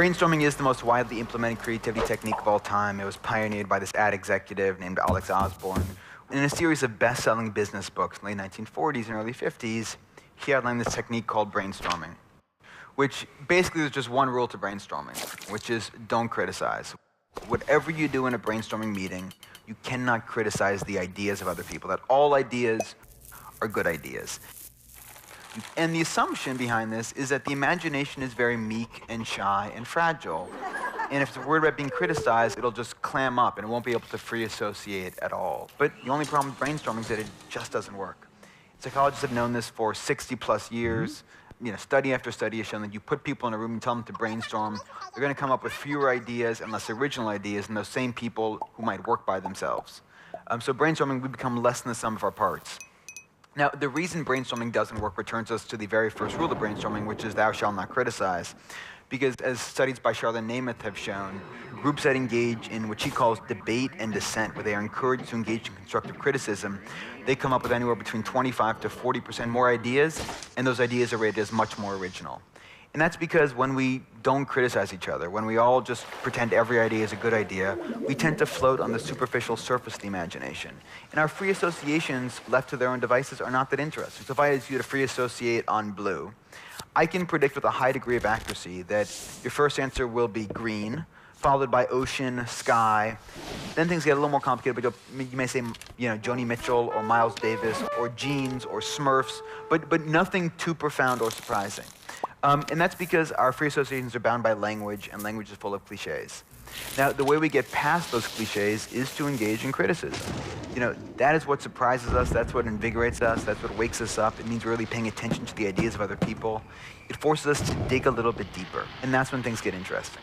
Brainstorming is the most widely implemented creativity technique of all time. It was pioneered by this ad executive named Alex Osborne. In a series of best-selling business books in the late 1940s and early 50s, he outlined this technique called brainstorming, which basically there's just one rule to brainstorming, which is don't criticize. Whatever you do in a brainstorming meeting, you cannot criticize the ideas of other people, that all ideas are good ideas. And the assumption behind this is that the imagination is very meek and shy and fragile. And if it's worried about being criticized, it'll just clam up and it won't be able to free associate at all. But the only problem with brainstorming is that it just doesn't work. Psychologists have known this for 60+ years. Study after study has shown that you put people in a room and tell them to brainstorm, they're going to come up with fewer ideas and less original ideas than those same people who might work by themselves. So brainstorming, we become less than the sum of our parts. Now, the reason brainstorming doesn't work returns us to the very first rule of brainstorming, which is thou shalt not criticize. Because as studies by Charlotte Namath have shown, groups that engage in what she calls debate and dissent, where they are encouraged to engage in constructive criticism, they come up with anywhere between 25 to 40% more ideas, and those ideas are rated as much more original. And that's because when we don't criticize each other, when we all just pretend every idea is a good idea, we tend to float on the superficial surface of the imagination. And our free associations left to their own devices are not that interesting. So if I ask you to free associate on blue, I can predict with a high degree of accuracy that your first answer will be green, followed by ocean, sky. Then things get a little more complicated, but you may say, Joni Mitchell or Miles Davis or jeans or Smurfs, but nothing too profound or surprising. And that's because our free associations are bound by language, and language is full of cliches. Now, the way we get past those cliches is to engage in criticism. That is what surprises us, that's what invigorates us, that's what wakes us up. It means we're really paying attention to the ideas of other people. It forces us to dig a little bit deeper, and that's when things get interesting.